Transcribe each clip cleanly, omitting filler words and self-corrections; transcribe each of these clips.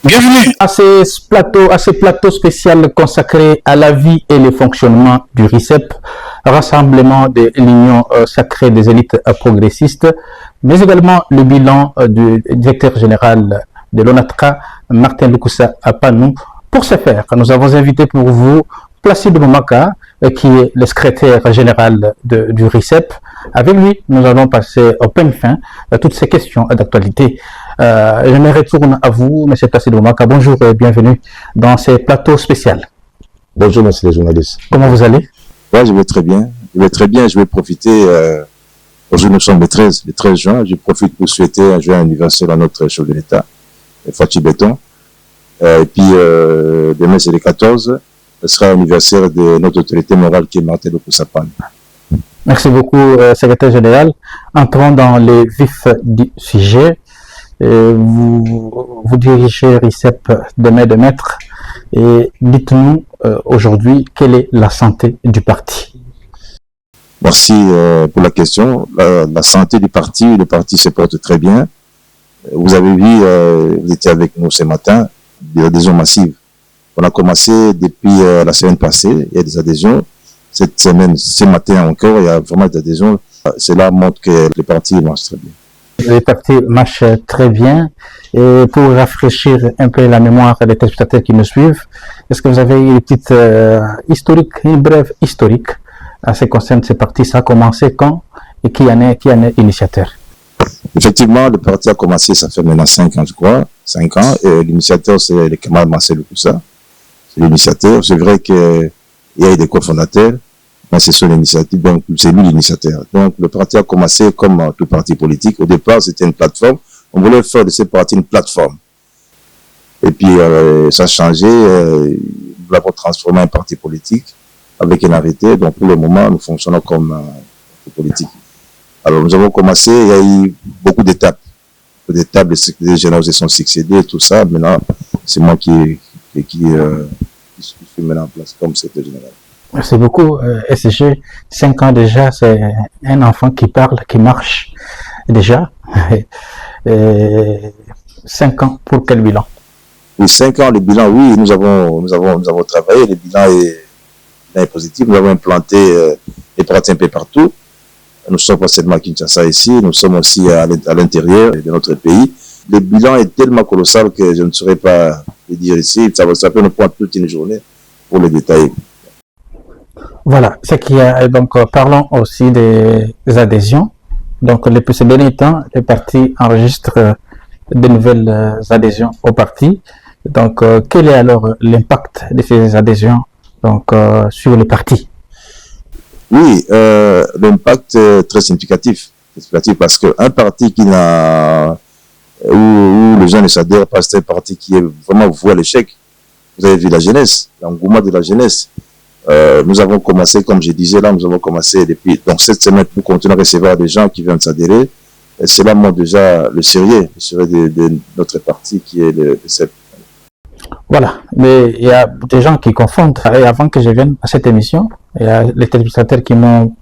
Bienvenue à ce plateau spécial consacré à la vie et le fonctionnement du RICEP, rassemblement de l'Union sacrée des élites progressistes, mais également le bilan du directeur général de l'ONATRA, Martin Lukusa Apanou. Pour ce faire, nous avons invité pour vous Placide Moumaka, qui est le secrétaire général du RICEP. Avec lui, nous allons passer au peigne fin à toutes ces questions d'actualité. Je me retourne à vous, M. Placide Moumaka. Bonjour et bienvenue dans ce plateau spécial. Bonjour, monsieur les journalistes. Comment vous allez? Oui, je vais très bien. Je vais profiter, aujourd'hui nous sommes le 13 juin, je profite pour souhaiter un joyeux anniversaire à notre chef de l'État, Fatou Béton. Et puis, demain c'est le 14, ce sera l'anniversaire de notre autorité morale qui est Martin Lukusa Apanou. Merci beaucoup, secrétaire général. Entrons dans le vif du sujet. Vous dirigez RICEP de main de maître et dites-nous aujourd'hui quelle est la santé du parti. Merci pour la question. La santé du parti, le parti se porte très bien. Vous avez vu, vous étiez avec nous ce matin, des adhésions massives. On a commencé depuis la semaine passée, il y a des adhésions. Cette semaine, ce matin encore, il y a vraiment des adhésions. Cela montre que le parti marche très bien. Le parti marche très bien. Et pour rafraîchir un peu la mémoire des téléspectateurs qui nous suivent, est-ce que vous avez une petite historique, une brève historique à ce qui concerne ce parti? Ça a commencé quand et qui en est initiateur? Effectivement, le parti a commencé, ça fait maintenant 5 ans, je crois. 5 ans. Et l'initiateur, c'est le camarade Marcel Lukusa. C'est l'initiateur. C'est vrai qu'il y a eu des cofondateurs. Mais c'est son initiative, donc c'est lui l'initiateur. Donc le parti a commencé comme tout parti politique. Au départ, c'était une plateforme. On voulait faire de ce parti une plateforme. Et puis ça a changé. Nous l'avons transformé en parti politique avec une arrêté. Donc pour le moment, nous fonctionnons comme parti politique. Alors nous avons commencé, il y a eu beaucoup d'étapes. Les secrétaires généraux se sont succédés, tout ça. Maintenant, c'est moi qui suis maintenant en place comme secrétaire général. Merci beaucoup, SG. 5 ans déjà, c'est un enfant qui parle, qui marche déjà. 5 ans, pour quel bilan? Oui, 5 ans, le bilan, oui, nous avons travaillé, le bilan est positif, nous avons implanté les partis un peu partout. Nous sommes pas seulement à Kinshasa ici, nous sommes aussi à l'intérieur de notre pays. Le bilan est tellement colossal que je ne saurais pas le dire ici, ça peut nous prendre toute une journée pour le détailler. Voilà, ce qui est, donc parlons aussi des adhésions. Donc ces derniers temps, le parti enregistre de nouvelles adhésions au parti. Donc quel est alors l'impact de ces adhésions donc sur le parti? Oui, l'impact est très significatif parce qu'un parti qui n'a où les gens ne s'adhèrent pas, c'est un parti qui est vraiment voué à l'échec. Vous avez vu la jeunesse, l'engouement de la jeunesse. Nous avons commencé, comme je disais là, nous avons commencé depuis cette semaine pour continuer à recevoir des gens qui viennent s'adhérer. Cela montre déjà le sérieux de notre parti qui est le CEP. Voilà, mais il y a des gens qui confondent. Et avant que je vienne à cette émission, il y a les téléspectateurs qui m'ont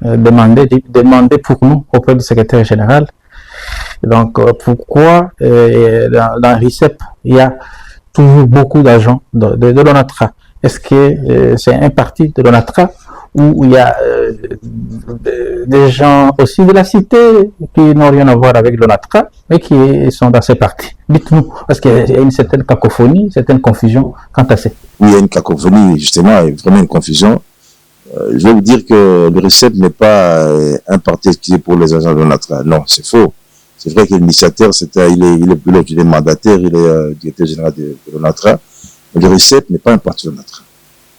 demandé pour nous auprès du secrétaire général. Donc pourquoi dans RICEP il y a toujours beaucoup d'agents de l'ONATRA? Est-ce que c'est un parti de l'ONATRA où il y a des gens aussi de la cité qui n'ont rien à voir avec l'ONATRA mais qui sont dans ces partis? Dites-nous, parce qu'il y a une certaine cacophonie, une certaine confusion quant à ça. Oui, il y a une cacophonie, justement, il y a vraiment une confusion. Je vais vous dire que le RICEP n'est pas un parti qui est pour les agents de l'ONATRA. Non, c'est faux. C'est vrai que l'initiateur, il est mandataire, il est directeur général de l'ONATRA. Le RICEP n'est pas un parti de l'ONATRA.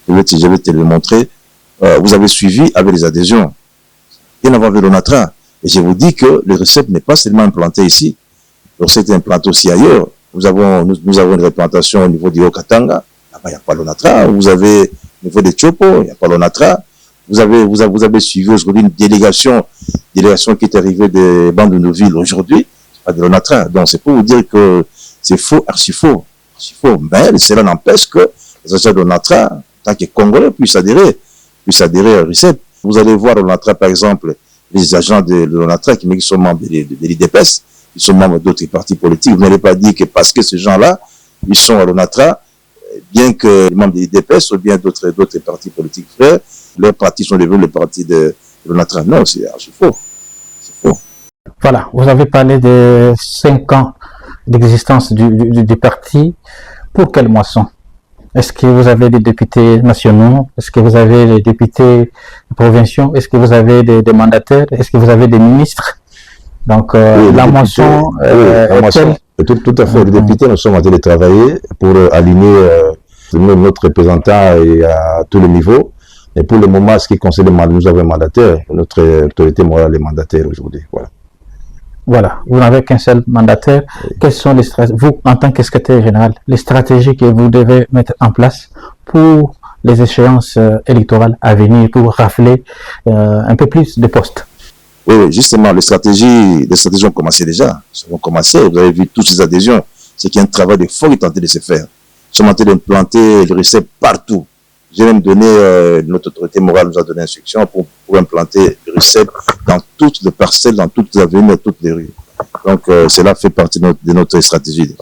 Je vais te le montrer. Vous avez suivi avec les adhésions. Rien à voir avec l'ONATRA. Et je vous dis que le RICEP n'est pas seulement implanté ici. Le RICEP est implanté aussi ailleurs. Nous avons une représentation au niveau du Haut-Katanga. Là-bas, il n'y a pas l'ONATRA. Vous avez au niveau des Tchopo, il n'y a pas l'ONATRA. Vous avez suivi aujourd'hui une délégation qui est arrivée des bandes de nos villes aujourd'hui. C'est pas de l'ONATRA. Donc, c'est pour vous dire que c'est faux, archi faux. Mais cela n'empêche que les agents de l'ONATRA, en tant que Congolais, puissent adhérer à RICEP. Vous allez voir l'ONATRA, par exemple, les agents de l'ONATRA qui sont membres de l'IDPS, qui sont membres d'autres partis politiques. Vous n'allez pas dire que parce que ces gens-là, ils sont à l'ONATRA, bien que les membres de l'IDPS ou bien d'autres partis politiques frères, leurs partis sont devenus le parti de l'ONATRA. Non, c'est faux. C'est faux. Voilà, vous avez parlé de 5 ans d'existence du parti. Pour quelle moisson? Est-ce que vous avez des députés nationaux? Est-ce que vous avez des députés provinciaux? Est-ce que vous avez des mandataires? Est-ce que vous avez des ministres? Donc, oui, la moisson... Tout à fait. Les députés, nous sommes en train de travailler pour aligner notre représentant à tous les niveaux. Et pour le moment, ce qui concerne nous avons un mandataire. Notre autorité morale est mandataire aujourd'hui. Voilà. Voilà, vous n'avez qu'un seul mandataire. Oui. Quelles sont les stratégies, vous, en tant que secrétaire général, les stratégies que vous devez mettre en place pour les échéances électorales à venir, pour rafler un peu plus de postes? Oui, justement, les stratégies ont commencé déjà. Elles ont commencé, vous avez vu toutes ces adhésions. C'est qu'il y a un travail de fond qui est en train de se faire. Nous sommes en train d'implanter le RICEP partout. J'ai même donné, notre autorité morale nous a donné instruction pour implanter le RICEP dans toutes les parcelles, dans toutes les avenues, dans toutes les rues. Donc, cela fait partie de notre stratégie.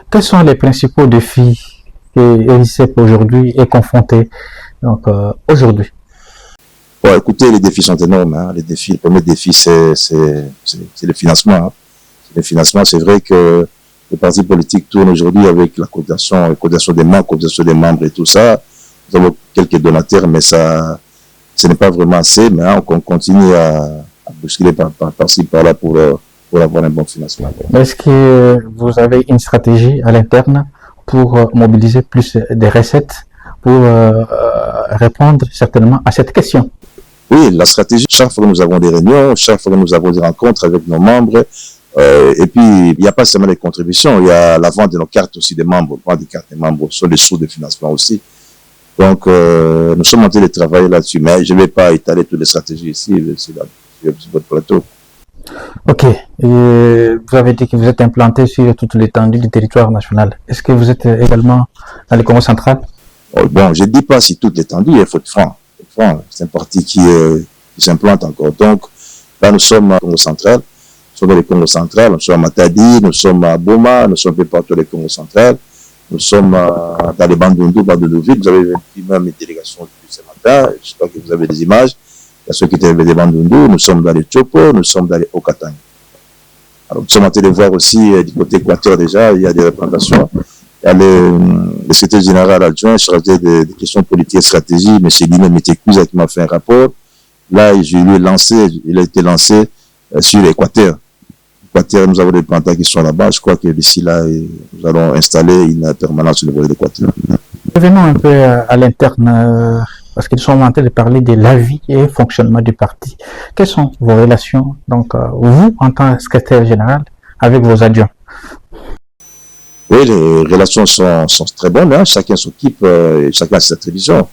Quels sont les principaux défis que le RICEP aujourd'hui est confronté aujourd'hui? Bon, écoutez, les défis sont énormes. Hein. Le premier défi, c'est le financement. Hein. Le financement, c'est vrai que les partis politiques tournent aujourd'hui avec la cotisation des membres et tout ça. Nous avons quelques donataires, mais ce n'est pas vraiment assez. Mais hein, on continue à bousculer par-ci, par-là pour avoir un bon financement. Est-ce que vous avez une stratégie à l'interne pour mobiliser plus de recettes pour répondre certainement à cette question? Oui, la stratégie, chaque fois que nous avons des réunions, chaque fois que nous avons des rencontres avec nos membres, et puis il n'y a pas seulement les contributions, il y a la vente de nos cartes aussi des membres, la vente des cartes des membres sur les sous de financement aussi. Donc, nous sommes en train de travailler là-dessus, mais je ne vais pas étaler toutes les stratégies ici, sur votre plateau. Ok, vous avez dit que vous êtes implanté sur toute l'étendue du territoire national. Est-ce que vous êtes également dans le Congo central? Bon, je ne dis pas si toute l'étendue, il faut être franc. C'est un parti qui s'implante encore. Donc, là, nous sommes au Congo central. Nous sommes dans le Congo central. Nous sommes à Matadi, nous sommes à Boma, nous sommes un peu partout dans le Congo central. Nous sommes dans les Bandundu-Ville. Vous avez vu même une délégation depuis ce matin. Je crois que vous avez des images. Il y a ceux qui étaient avec des Bandundu. Nous sommes dans les Chopo, nous sommes dans les Okatang. Alors, nous sommes en train de voir aussi du côté Équateur déjà, il y a des représentations. Il y a le secrétaire général adjoint chargé des questions politiques et stratégie, M. Lino Metekuza, qui m'a fait un rapport. Là, il a été lancé sur l'Équateur. L'Équateur, nous avons des plantants qui sont là-bas. Je crois que d'ici là, nous allons installer une permanence au niveau de l'Équateur. Revenons un peu à l'interne, parce qu'ils sont en train de parler de la vie et fonctionnement du parti. Quelles sont vos relations, donc vous, en tant que secrétaire général, avec vos adjoints? Oui, les relations sont très bonnes. Hein. Chacun s'occupe, chacun a sa télévision.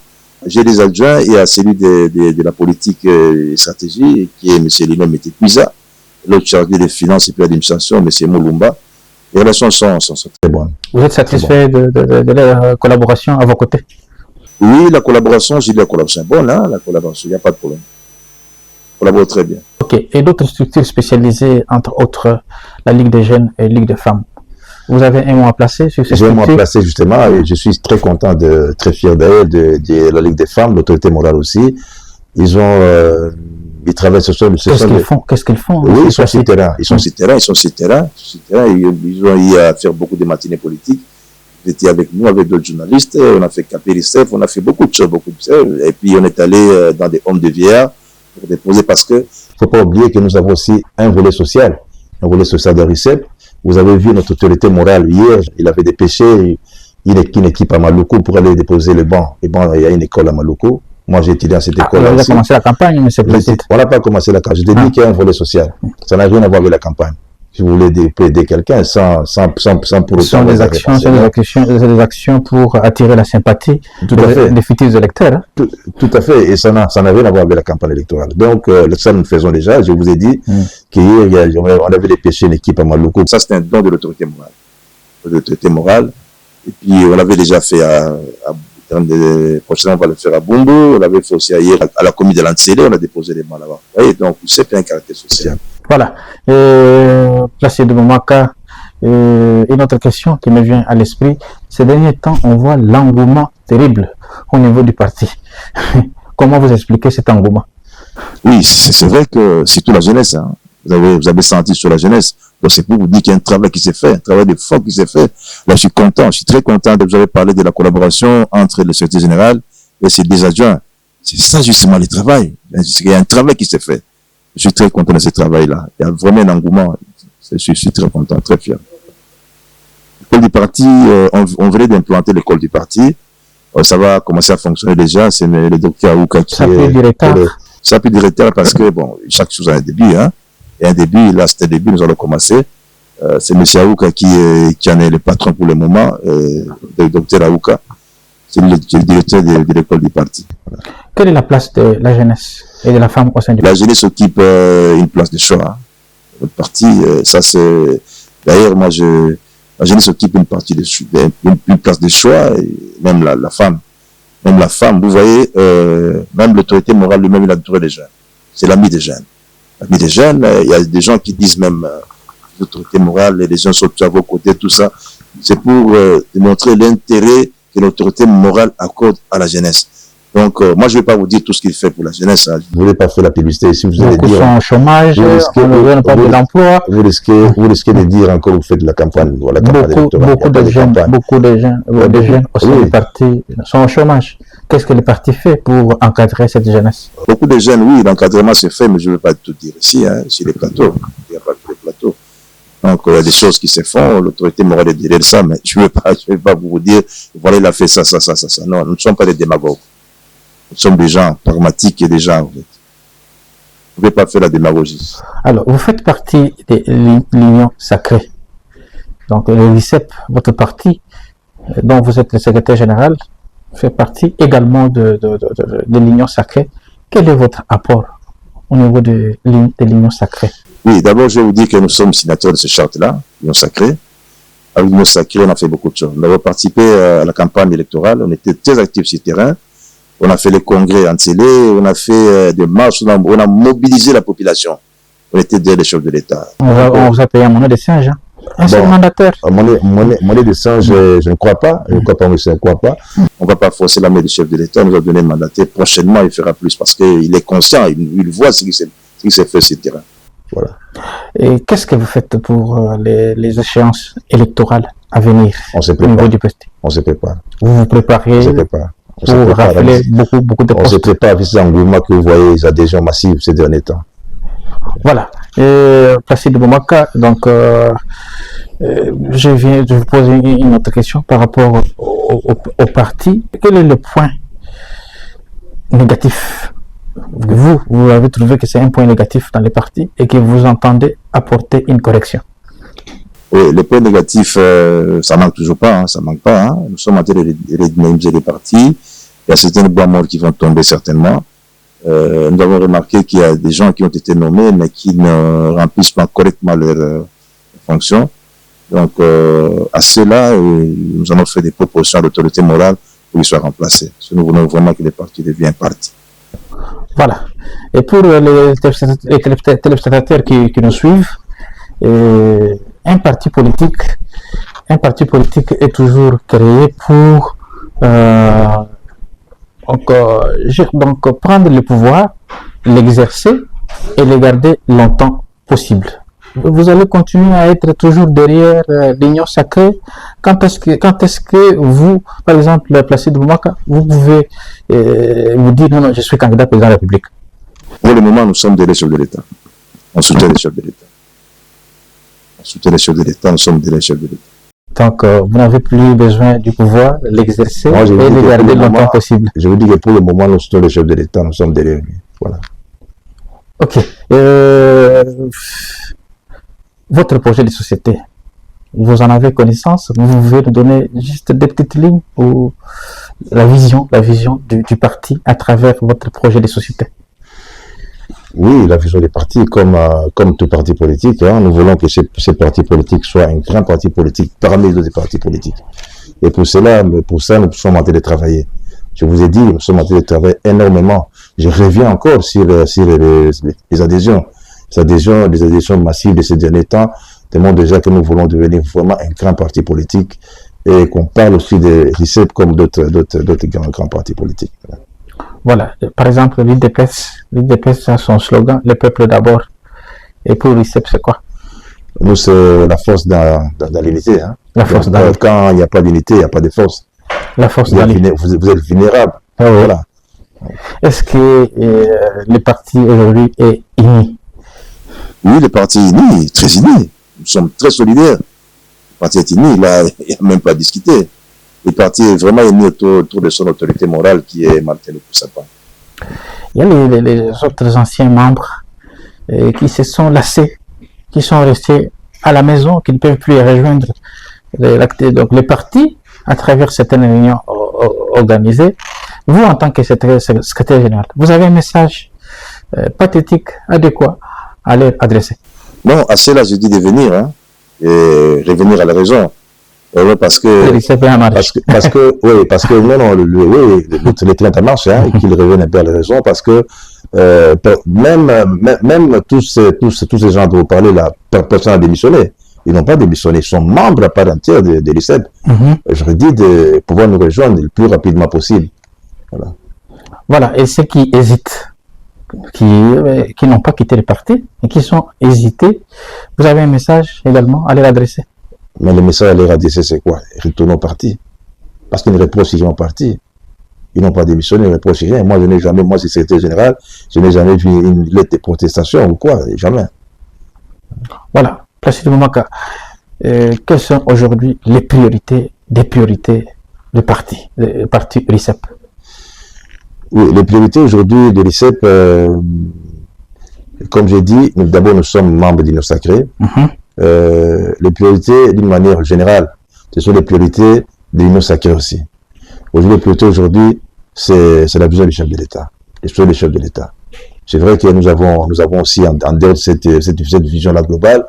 J'ai des adjoints et à celui de la politique et stratégie, qui est M. Lino Metekuza, l'autre chargé des finances et puis l'administration, M. Moulumba. Les relations sont très bonnes. Vous êtes satisfait de leur collaboration à vos côtés? Oui, la collaboration, j'ai dit la collaboration est bonne. Hein. La collaboration, il n'y a pas de problème. On collabore très bien. Ok. Et d'autres structures spécialisées, entre autres la Ligue des jeunes et la Ligue des femmes? Vous avez un mot à placer sur ces structures? J'ai un mot à placer justement, et je suis très content, très fier d'ailleurs de la Ligue des femmes, l'autorité morale aussi. Ils travaillent sur Qu'est-ce qu'ils font? Oui, ils sont sur terrain. Ils sont sur terrain. Ils ont eu à faire beaucoup de matinées politiques. Ils étaient avec nous, avec d'autres journalistes. On a fait Capéricef, on a fait beaucoup de choses. Et puis on est allé dans des hommes de vieillards pour déposer parce que... Il ne faut pas oublier que nous avons aussi un volet social de RICEP. Vous avez vu notre autorité morale hier, il avait dépêché une équipe à Maluku pour aller déposer le banc. Et bon, il y a une école à Maluku. Moi, j'ai étudié dans cette école. On a commencé la campagne, mais c'est peut-être. On n'a pas commencé la campagne. Je t'ai dit qu'il y a un volet social. Ça n'a rien à voir avec la campagne. Si vous voulez aider quelqu'un sans pour autant... Ce sont des actions pour attirer la sympathie des futurs électeurs. Hein? Tout à fait. Et ça n'a rien à voir avec la campagne électorale. Donc, ça, nous le faisons déjà. Je vous ai dit qu'hier, on avait dépêché une équipe à Maluku. Ça, c'est un don de l'autorité morale. L'autorité morale. Et puis, on l'avait déjà fait prochainement, on va le faire à Bumbu. On l'avait fait aussi hier à la commune de l'Antsélé. On a déposé les bancs là-bas. Et donc, c'est un caractère social. Voilà. Place de Momaka, une autre question qui me vient à l'esprit. Ces derniers temps, on voit l'engouement terrible au niveau du parti. Comment vous expliquez cet engouement? Oui, c'est vrai que c'est toute la jeunesse. Hein. Vous avez senti sur la jeunesse. Donc c'est pour vous dire qu'il y a un travail qui s'est fait, un travail de fond qui s'est fait. Là, je suis content, je suis très content de vous avez parlé de la collaboration entre le secrétaire général et ses deux adjoints. C'est ça justement le travail. Il y a un travail qui s'est fait. Je suis très content de ce travail-là. Il y a vraiment un engouement. Je suis très content, très fier. L'école du parti, on venait d'implanter l'école du parti. Ça va commencer à fonctionner déjà. C'est le docteur Aouka qui ça peut du retard. Ça peut du retard parce que, bon, chaque chose a un début. Hein. Et un début, là, c'était le début, nous allons commencer. C'est M. Aouka qui en est le patron pour le moment, le docteur Aouka. C'est le directeur de l'école du parti. Voilà. Quelle est la place de la jeunesse et de la femme au sein du parti? La jeunesse occupe une place de choix. Hein. Le parti, ça c'est... D'ailleurs, moi, la jeunesse occupe une place de choix, et même la femme. Même la femme, vous voyez, même l'autorité morale lui-même, il a adoré les jeunes. C'est l'ami des jeunes. L'ami des jeunes, il y a des gens qui disent même l'autorité morale, les gens sont à vos côtés, tout ça. C'est pour démontrer l'intérêt que l'autorité morale accorde à la jeunesse. Donc, moi, je ne vais pas vous dire tout ce qu'il fait pour la jeunesse. Hein. Vous ne voulez pas faire la publicité. Si vous allez dire, sont au chômage, on ne donne pas de l'emploi. Vous risquez de dire encore que vous faites de la campagne. Voilà, beaucoup de jeunes au sein du parti sont au chômage. Qu'est-ce que le parti fait pour encadrer cette jeunesse? Beaucoup de jeunes, oui, l'encadrement se fait, mais je ne veux pas tout dire ici, hein, sur les plateaux. Il n'y a pas que les plateaux. Donc, il y a des choses qui se font, l'autorité morale est derrière ça, mais je ne vais pas vous dire, voilà, il a fait ça. Non, nous ne sommes pas des démagogues. Nous sommes des gens pragmatiques et des gens, en fait. Vous ne pouvez pas faire la démagogie. Alors, vous faites partie de l'Union sacrée. Donc, le RICEP, votre parti, dont vous êtes le secrétaire général, fait partie également de l'Union sacrée. Quel est votre apport au niveau de l'Union sacrée? Oui, d'abord, je vais vous dire que nous sommes signataires de cette charte-là, l'Union sacrée. À l'Union sacrée, on a fait beaucoup de choses. Nous avons participé à la campagne électorale, on était très actifs sur le terrain. On a fait les congrès en télé, on a fait des marches, on a mobilisé la population. On était derrière les chefs de l'État. On vous a payé un monnaie de singe, hein? Un seul mandataire. Monnaie de singe, je ne crois pas. Je ne crois pas, monsieur, je ne crois pas. On ne va pas forcer la main du chef de l'État, on nous a donné un mandataire. Prochainement, il fera plus parce qu'il est conscient, il voit ce qui s'est fait sur le terrain. Voilà. Et qu'est-ce que vous faites pour les échéances électorales à venir au niveau du parti? On se prépare. Vous vous préparez? On se prépare. Pour rappeler beaucoup de postes. On se prépare avec ces engouements que vous voyez, les adhésions massives ces derniers temps. Voilà. Placide Boumaka, donc je viens de vous poser une autre question par rapport au parti. Quel est le point négatif? Vous avez trouvé que c'est un point négatif dans le parti et que vous entendez apporter une correction? Oui, les points négatifs, ça manque toujours pas, hein, ça manque pas. Hein. Nous sommes en train de redynamiser les partis. Il y a certains bois morts qui vont tomber certainement. Nous avons remarqué qu'il y a des gens qui ont été nommés, mais qui ne remplissent pas correctement leurs fonctions. Donc, à cela, nous allons faire des propositions à l'autorité morale pour qu'ils soient remplacés. Parce que nous voulons vraiment que les partis deviennent partis. Voilà. Et pour les téléspectateurs qui nous suivent, un parti politique est toujours créé pour donc prendre le pouvoir, l'exercer et le garder longtemps possible. Vous allez continuer à être toujours derrière l'Union sacrée. Quand est-ce que vous, par exemple, Placide Boumaka, vous pouvez vous dire non, je suis candidat président de la République? Pour le moment, nous sommes derrière les chefs de l'État. On soutient les chefs de l'État. On soutient les chefs de l'État, nous sommes derrière les chefs de l'État. Donc, vous n'avez plus besoin du pouvoir, l'exercer et le garder le longtemps possible. Je vous dis que pour le moment, nous sommes les chefs de l'État, nous sommes derrière lui. Voilà. Ok. Votre projet de société, vous en avez connaissance? Vous pouvez nous donner juste des petites lignes ou la vision du parti à travers votre projet de société? Oui, la vision des partis, comme tout parti politique, hein, nous voulons que ce parti politique soit un grand parti politique parmi les autres partis politiques. Et pour ça, nous sommes en train de travailler. Je vous ai dit, nous sommes en train de travailler énormément. Je reviens encore sur les adhésions. Les adhésions massives de ces derniers temps. démontre déjà que nous voulons devenir vraiment un grand parti politique et qu'on parle aussi de RICEP comme d'autres grands partis politiques. Voilà, par exemple, l'IDPS a son slogan, le peuple d'abord. Et pour RICEP, c'est quoi? Nous, c'est la force dans l'unité. Hein. La force dans l'unité. Quand il n'y a pas d'unité, il n'y a pas de force. La force dans l'unité. Vous êtes vulnérable. Ah oui. Voilà. Est-ce que le parti aujourd'hui est uni? Oui, le parti est uni, très uni. Nous sommes très solidaires. Le parti est uni, là, il n'y a même pas à discuter. Le parti est vraiment uni autour de son autorité morale qui est Martin Loukou-Sapin. Il y a les autres anciens membres qui se sont lassés, qui sont restés à la maison, qui ne peuvent plus rejoindre les partis à travers certaines réunions organisées. Vous, en tant que secrétaire général, vous avez un message pathétique, adéquat à leur adresser? Non, à cela, je dis de venir, hein, et revenir à la raison. Parce que le train de marche, hein, et qu'ils reviennent un peu à la raison, parce que même tous ces gens dont vous parlez là, personne n'a démissionné. Ils n'ont pas démissionné, ils sont membres à part entière de l'ICEP. J'aurais dit de pouvoir nous rejoindre le plus rapidement possible. Voilà, et ceux qui hésitent, qui n'ont pas quitté le parti et qui sont hésités, vous avez un message également à leur adresser? Mais le message à leur adresser, c'est quoi? Retournons au parti. Parce qu'ils ne reprochent rien au parti. Ils n'ont pas démissionné, ils ne reprochent rien. Moi, moi, c'est secrétaire général, je n'ai jamais vu une lettre de protestation ou quoi, jamais. Voilà, Placide Boumaka, quelles sont aujourd'hui les priorités du parti RICEP? Oui, les priorités aujourd'hui de l'ICEP, comme j'ai dit, d'abord nous sommes membres d'Union Sacrée. Les priorités, d'une manière générale, ce sont les priorités de l'Union Sacrée aussi. Aujourd'hui, les priorités aujourd'hui, c'est la vision du chef de l'État, les choix du chef de l'État. C'est vrai que nous avons aussi en dehors de cette vision-là globale,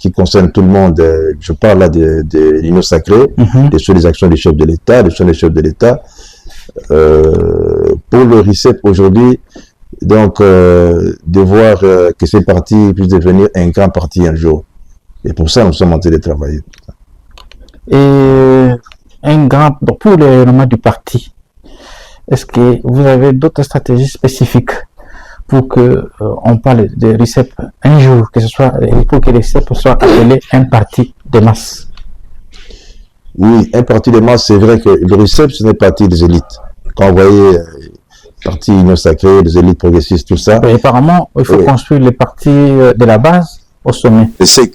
qui concerne tout le monde, je parle là de l'Union Sacrée, des actions du chef de l'État, des choix des chefs de l'État. Pour le RICEP aujourd'hui, donc de voir que ces partis puissent devenir un grand parti un jour. Et pour ça, nous sommes en train de travailler. Et pour le rayonnement du parti, est-ce que vous avez d'autres stratégies spécifiques pour que on parle de RICEP un jour, pour que RICEP soit appelé un parti de masse? Oui, un parti de masse, c'est vrai que le RICEP, c'est un parti des élites. Quand vous voyez parti Union Sacrée, les élites progressistes, tout ça. Mais apparemment, il faut construire les partis de la base au sommet. Et c'est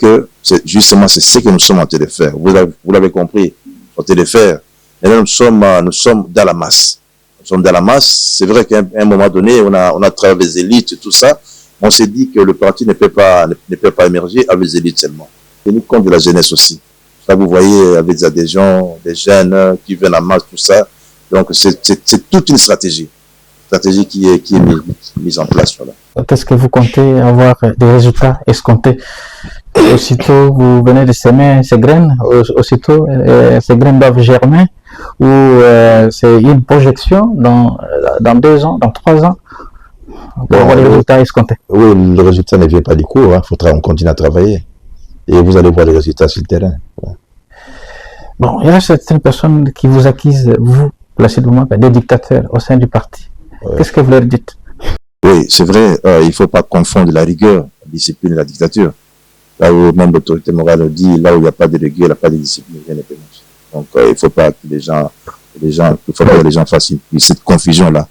justement, c'est ce que nous sommes en train de faire. Vous l'avez compris, en train de faire. Et là, nous sommes dans la masse. Nous sommes dans la masse. C'est vrai qu'à un moment donné, on a travaillé les élites et tout ça. On s'est dit que le parti ne peut pas émerger avec les élites seulement. Et nous compte de la jeunesse aussi. Là, vous voyez, avec des adhésions, des jeunes qui viennent en masse, tout ça. Donc, c'est toute une stratégie qui est mise en place. Voilà. Qu'est-ce que vous comptez avoir des résultats escomptés? Aussitôt, vous venez de semer ces graines, aussitôt, ces graines doivent germer, ou c'est une projection dans 2 ans, dans 3 ans, pour avoir les résultats escomptés? Oui, le résultat ne vient pas du cours, hein. On continue à travailler. Et vous allez voir les résultats sur le terrain. Ouais. Bon, il y a certaines personnes qui vous accusent, vous, Placide Boumaka, des dictateurs au sein du parti. Ouais. Qu'est-ce que vous leur dites? Oui, c'est vrai, il ne faut pas confondre la rigueur, la discipline et la dictature. Là où même l'autorité morale dit, là où il n'y a pas de rigueur, il n'y a pas de discipline, rien n'est permis. Donc, il ne faut pas que les gens fassent cette confusion-là.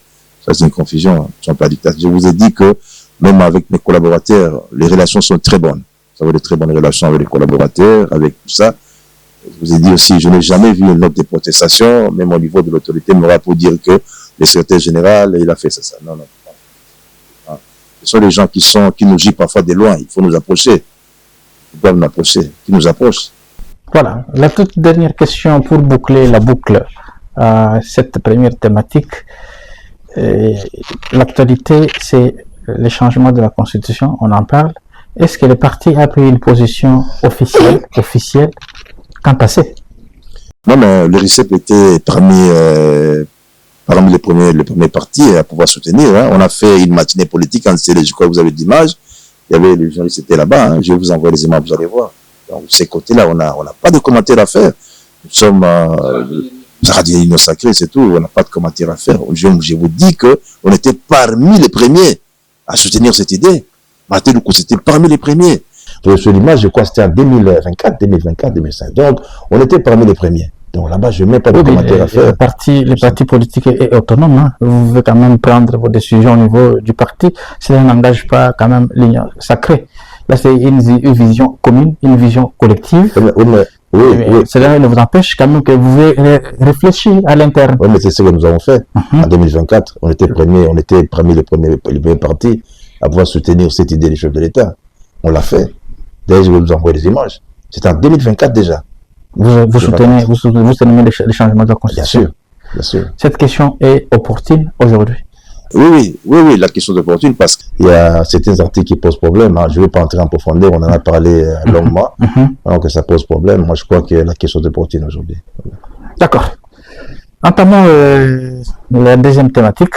Ça, c'est une confusion, ils ne sont pas dictateurs. Je vous ai dit que, même avec mes collaborateurs, les relations sont très bonnes. Ça va de très bonnes relations avec les collaborateurs, avec tout ça. Je vous ai dit aussi, je n'ai jamais vu une note de protestation, même au niveau de l'autorité morale, pour dire que le secrétaire général, il a fait ça. Non. Ce sont les gens qui nous gîtent parfois de loin. Il faut nous approcher. Ils doivent nous approcher. Qui nous approchent. Voilà. La toute dernière question pour boucler la boucle à cette première thématique. L'actualité, c'est le changement de la Constitution. On en parle. Est-ce que le parti a pris une position officielle quant à ça? Non, mais le RICEP était parmi les premiers partis à pouvoir soutenir. Hein. On a fait une matinée politique, je crois que vous avez d'image. Il y avait les journalistes qui étaient là-bas, hein. Je vais vous envoyer les images, vous allez voir. Donc, de ces côtés-là, on n'a pas de commentaires à faire. Nous sommes Radio Union Sacrée, c'est tout. On n'a pas de commentaires à faire. Je vous dis qu'on était parmi les premiers à soutenir cette idée. Martin Lukou, c'était parmi les premiers. Sur l'image, je crois que c'était en 2024, 2005. Donc, on était parmi les premiers. Donc là-bas, je ne mets pas de commentaires à faire. Les partis politiques est autonome. Hein. Vous pouvez quand même prendre vos décisions au niveau du parti. Cela n'engage pas quand même l'Union Sacrée. Là, c'est une vision commune, une vision collective. Oui. Cela ne vous empêche quand même que vous pouvez réfléchir à l'interne. Oui, mais c'est ce que nous avons fait. En 2024, on était parmi les premiers partis à pouvoir soutenir cette idée des chefs de l'État. On l'a fait. D'ailleurs, je vais vous envoyer des images. C'était en 2024 déjà. Vous soutenez les changements de la Constitution. Bien sûr. Cette question est opportune aujourd'hui. Oui, la question est opportune parce qu'il y a certains articles qui posent problème. Hein. Je ne vais pas entrer en profondeur, on en a parlé longuement. Donc ça pose problème. Moi, je crois que la question est opportune aujourd'hui. D'accord. Entamons la deuxième thématique,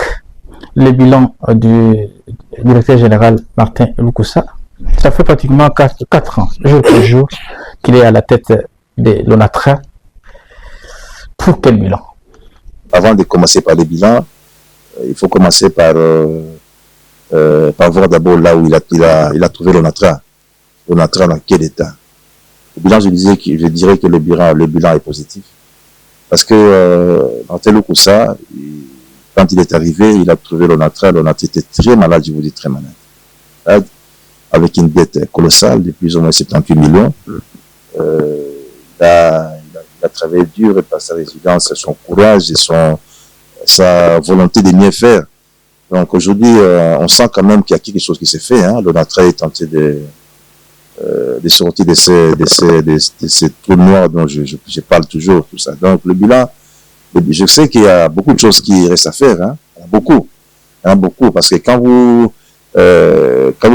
le bilan du directeur général Martin Lukusa. Ça fait pratiquement 4 ans, jour pour jour, qu'il est à la tête de l'ONATRA. Pour quel bilan? Avant de commencer par les bilans, il faut commencer par voir d'abord là où il a trouvé l'ONATRA. L'ONATRA dans quel état? Le bilan, je dirais que le bilan est positif. Parce que Martin Lukusa, quand il est arrivé, il a trouvé l'ONATRA. L'ONATRA était très malade, je vous dis très malade. Avec une dette colossale de plus ou moins 78 millions. Il a travaillé dur et par sa résilience, son courage et sa volonté de mieux faire. Donc aujourd'hui, on sent quand même qu'il y a quelque chose qui s'est fait. Hein. L'ONATRA est tenté de sortir de ces trous noirs dont je parle toujours. Tout ça. Donc le bilan, je sais qu'il y a beaucoup de choses qui restent à faire. Hein. Il y en a beaucoup. Parce que quand vous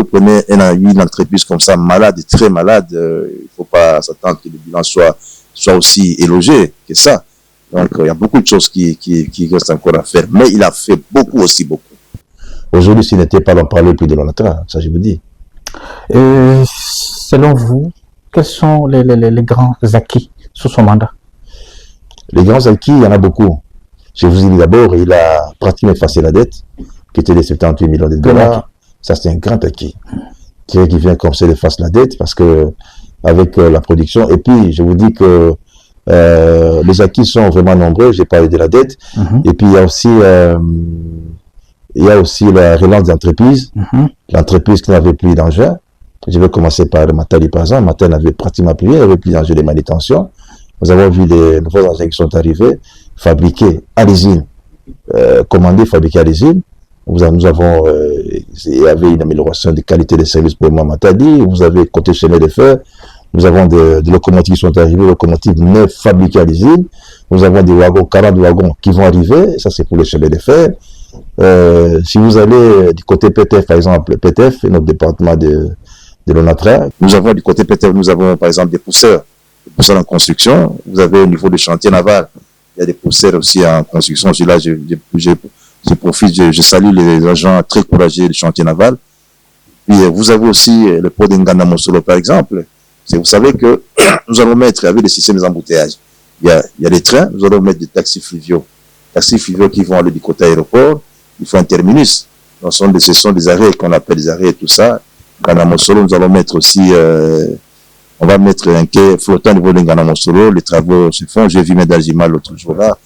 prenez une entreprise comme ça, malade et très malade, il ne faut pas s'attendre que le bilan soit aussi élogé que ça. Donc, il y a beaucoup de choses qui restent encore à faire. Mais il a fait beaucoup. Aujourd'hui, s'il n'était pas d'en parler plus de l'ONATRA, ça je vous dis. Selon vous, quels sont les grands acquis sous son mandat? Les grands acquis, il y en a beaucoup. Je vous dis d'abord, il a pratiquement effacé la dette, qui était de 78 millions de dollars. Ça, c'est un grand acquis. Qui vient comme ça effacer la dette, parce que avec la production, et puis je vous dis que les acquis sont vraiment nombreux. J'ai parlé de la dette, et puis il y a aussi la relance d'entreprise, l'entreprise qui n'avait plus d'engins. Je vais commencer par Matali, par exemple. Matali n'avait pratiquement plus rien, il n'avait plus d'engins de manutention. Nous avons vu les nouveaux engins qui sont arrivés, fabriqués à l'usine, commandés, fabriqués à l'usine. Nous avons, il y avait une amélioration de qualité des services pour moi, Matadi. Vous avez côté chemin de fer. Nous avons des locomotives qui sont arrivées, locomotives neuves fabriquées à l'usine. Nous avons des wagons, 40 wagons qui vont arriver. Ça, c'est pour les chemins de fer. Si vous allez du côté PTF, par exemple, PTF est notre département de l'ONATRA. Nous avons du côté PTF, nous avons par exemple des pousseurs en construction. Vous avez au niveau du chantier naval, il y a des pousseurs aussi en construction. Là, je profite, je salue les agents très courageux du chantier naval. Puis vous avez aussi le port d'Ngana Mosolo, par exemple. Vous savez que nous allons mettre, avec des systèmes d'embouteillage, il y a des trains, nous allons mettre des taxis fluviaux. Taxis fluviaux qui vont aller du côté aéroport, il faut un terminus. Donc, ce sont des arrêts qu'on appelle des arrêts et tout ça. Ngana Mosolo, nous allons mettre aussi, on va mettre un quai flottant au niveau de Ngana Mosolo. Les travaux se font. J'ai vu Medajima l'autre jour là.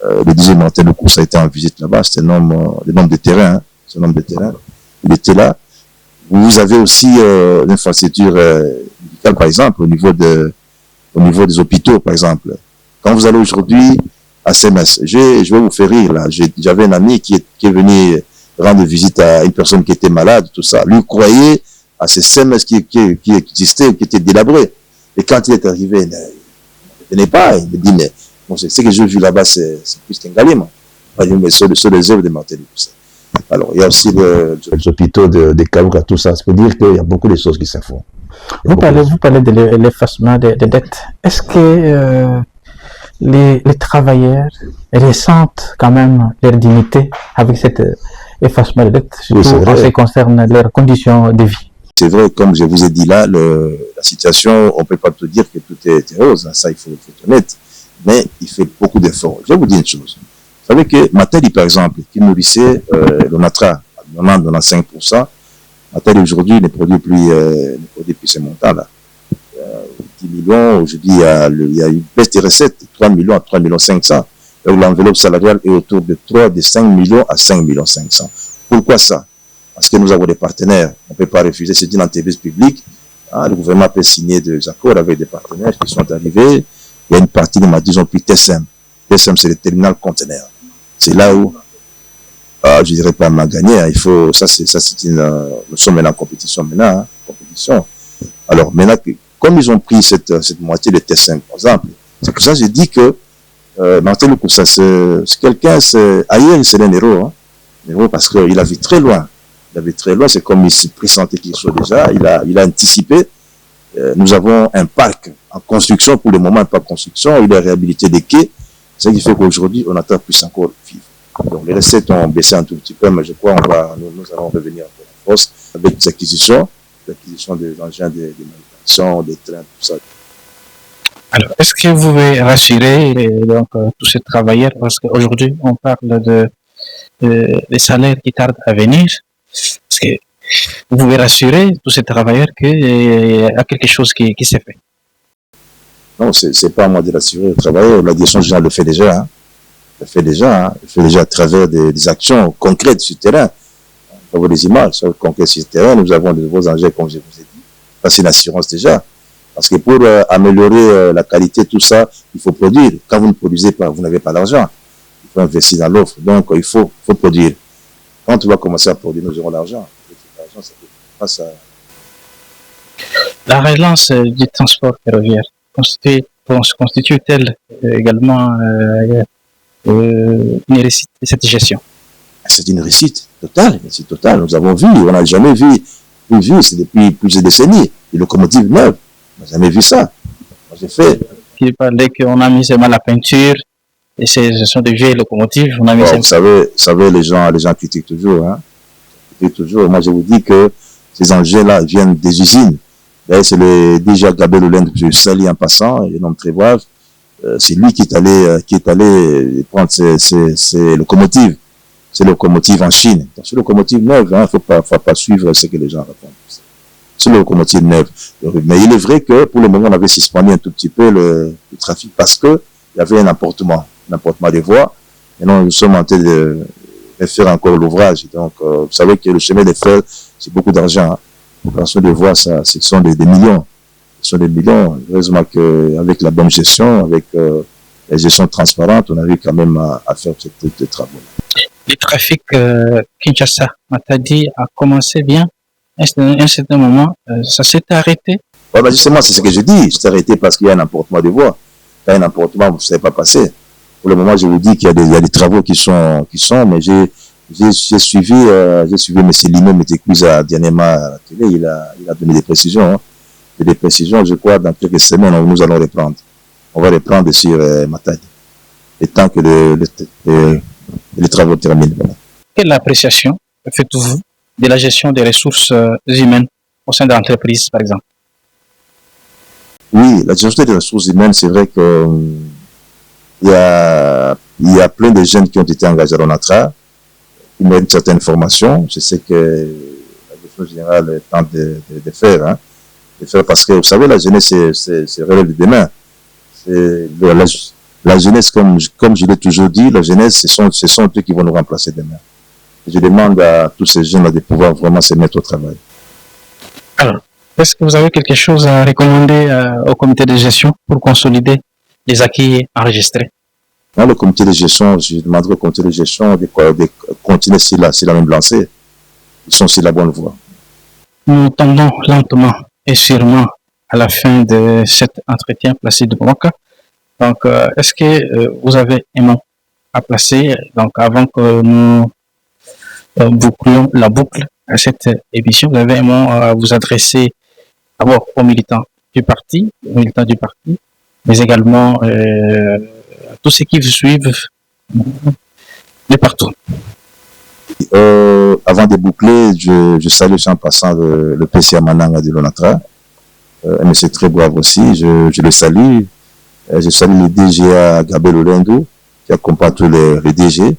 Le 10e Martin Lukusa a été en visite là-bas. C'était un homme de terrain. Hein. C'est un homme de terrain. Il était là. Vous avez aussi l'infrastructure médicale, par exemple, au niveau des hôpitaux, par exemple. Quand vous allez aujourd'hui à CMS, je vais vous faire rire là. J'avais un ami qui est venu rendre visite à une personne qui était malade, tout ça. Lui croyait à ces CMS qui existaient, qui étaient délabrés. Et quand il est arrivé, il ne venait pas. Il me dit, mais bon, ce que j'ai vu là-bas, c'est plus qu'un galiment. Mais sur les œuvres de Martin Lukusa. Alors, il y a aussi les hôpitaux de Kaouka, tout ça. Ça veut dire qu'il y a beaucoup de choses qui se font. Vous parlez de l'effacement des dettes. Est-ce que les travailleurs ressentent quand même leur dignité avec cet effacement des dettes, surtout en ce qui concerne leurs conditions de vie? C'est vrai, comme je vous ai dit là, la situation, on ne peut pas tout dire que tout est rose, hein, ça il faut être honnête, mais il fait beaucoup d'efforts. Je vais vous dire une chose. Vous savez que Matadi, par exemple, qui nourrissait l'ONATRA à 90-95%, Matadi aujourd'hui ne produit plus ces montants-là. 10 millions, aujourd'hui il y a une baisse des recettes, 3 millions à 3 millions 500. Donc l'enveloppe salariale est autour de 5 millions à 5 millions 500. Pourquoi ça? Parce que nous avons des partenaires, on ne peut pas refuser, c'est une entreprise publique. Hein, le gouvernement peut signer des accords avec des partenaires qui sont arrivés. Il y a une partie de Matadi, ils ont pris TSM. TSM, c'est le terminal conteneur. C'est là où, je dirais pas m'a gagné. Hein, il faut, nous sommes maintenant en compétition maintenant, hein, compétition. Alors maintenant, comme ils ont pris cette moitié de TSM, par exemple, c'est pour ça que j'ai dit que Martin Lukusa, c'est quelqu'un, ailleurs, c'est un héros. Hein, un héros parce qu'il a vu très loin. Il a vu très loin, c'est comme il se présentait quelque chose déjà. Il a anticipé. Nous avons un parc en construction, pour le moment, pas construction. Il a réhabilité des quais. Ce qui fait qu'aujourd'hui, on attend plus encore vivre. Donc, les recettes ont baissé un tout petit peu, mais je crois nous allons revenir en force avec des acquisitions des engins de manipulation, des trains, tout ça. Alors, est-ce que vous pouvez rassurer tous ces travailleurs, parce qu'aujourd'hui, on parle des salaires qui tardent à venir. Est-ce que vous pouvez rassurer tous ces travailleurs qu'il y a quelque chose qui s'est fait? Non, c'est pas à moi de rassurer les travailleurs. La direction générale le fait déjà. Hein. Le fait déjà à travers des actions concrètes sur le terrain. Vous avez des images concrètes sur le terrain. Nous avons de nouveaux engins, comme je vous ai dit. Ça, c'est une assurance déjà. Parce que pour améliorer la qualité, tout ça, il faut produire. Quand vous ne produisez pas, vous n'avez pas d'argent. Il faut investir dans l'offre. Donc, il faut produire. Quand on va commencer à produire, nous aurons l'argent. L'argent, ça peut pas ça. La relance du transport ferroviaire constitue-t-elle également une réussite de cette gestion? C'est une réussite totale. Nous avons vu, on n'a jamais vu, c'est depuis plusieurs décennies, les locomotives neuves. On n'a jamais vu ça. Moi, j'ai fait. Il parlait qu'on a mis seulement la peinture, et ce sont des vieilles locomotives. On a mis vous savez, les gens critiquent toujours. Hein. Moi, je vous dis que ces engins-là viennent des usines. C'est le déjà Gabel Hollande que je salue en passant, un homme très brave. C'est lui qui est allé prendre ces locomotives. Ces locomotives en Chine. Donc, ces locomotives neuves, il ne faut pas suivre ce que les gens racontent. C'est une locomotive neuve. Mais il est vrai que pour le moment, on avait suspendu un tout petit peu le trafic parce qu'il y avait un emportement des voies. Maintenant, nous sommes en train de faire encore l'ouvrage. Donc, vous savez que le chemin de fer, c'est beaucoup d'argent. Hein. L'opération de voies, ce sont des millions. Ce sont des millions. Heureusement qu'avec la bonne gestion, avec la gestion transparente, on arrive quand même à faire ce travaux. Le trafic Kinshasa-Matadi a commencé bien. À un certain moment, ça s'est arrêté. Ouais, justement, c'est ce que je dis. C'est arrêté parce qu'il y a un emportement de voies. Il y a un emportement, vous ne savez pas passer. Pour le moment, je vous dis qu'il y a des travaux qui sont, mais j'ai suivi M. Lino Metekouza dernièrement à la télé. Il a donné des précisions. Hein. Et des précisions, je crois, dans quelques semaines, nous allons reprendre. On va reprendre sur Matadi. Le temps que les travaux terminent. Voilà. Quelle appréciation faites-vous de la gestion des ressources humaines au sein de l'entreprise, par exemple? Oui, la gestion des ressources humaines, c'est vrai que il y a plein de jeunes qui ont été engagés à l'ONATRA, qui méritent une certaine formation. Je sais que la direction générale tente de faire, hein, parce que vous savez, la jeunesse, c'est relève de demain. La jeunesse, comme je l'ai toujours dit, la jeunesse, ce sont eux qui vont nous remplacer demain. Je demande à tous ces jeunes de pouvoir vraiment se mettre au travail. Alors, est-ce que vous avez quelque chose à recommander au comité de gestion pour consolider les acquis enregistrés? Dans le comité de gestion, je demanderai au comité de gestion de continuer sur la même lancée. Ils sont sur la bonne voie. Nous tendons lentement et sûrement à la fin de cet entretien Placide Bouaka. Donc, est-ce que vous avez un mot à placer donc, avant que nous bouclions la boucle à cette émission? Vous avez un mot à vous adresser d'abord aux militants du parti, mais également à tous ceux qui vous suivent de partout. Avant de boucler, je salue en passant le PCA Mananga de l'ONATRA, un monsieur très brave aussi, je le salue. Je salue le DGA Gabel Olendo, qui accompagne tous les DG.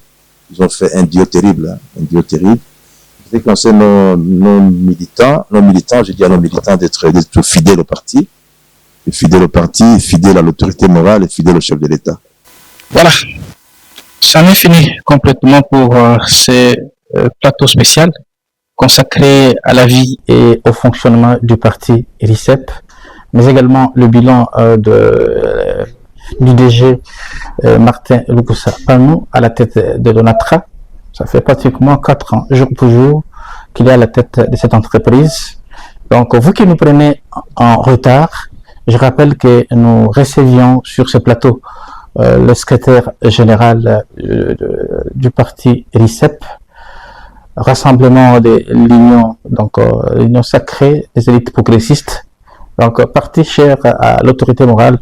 Ils ont fait un duo terrible, un duo terrible. Ce qui concerne nos militants, je dis à nos militants d'être fidèles au parti, fidèles à l'autorité morale et fidèles au chef de l'État. Voilà, c'en est fini complètement pour ces plateaux spéciaux consacrés à la vie et au fonctionnement du parti RICEP, mais également le bilan du DG Martin Lukusa Panou à la tête de l'ONATRA. Ça fait pratiquement 4 ans, jour pour jour, qu'il est à la tête de cette entreprise. Donc, vous qui nous prenez en retard, je rappelle que nous recevions sur ce plateau le secrétaire général du parti RICEP, Rassemblement de l'Union, donc l'Union sacrée des élites progressistes, donc parti cher à l'autorité morale,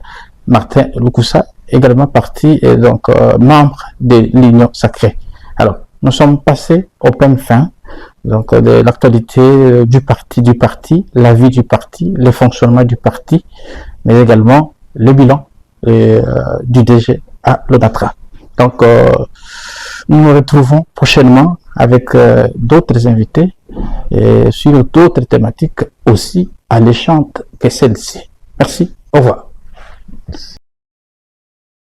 Martin Lukusa, également parti et donc membre de l'Union sacrée. Alors, nous sommes passés au peine fin, donc de l'actualité du parti, la vie du parti, le fonctionnement du parti, mais également le bilan du DG à l'ONATRA. Donc, nous nous retrouvons prochainement avec d'autres invités et sur d'autres thématiques aussi alléchantes que celle-ci. Merci, au revoir.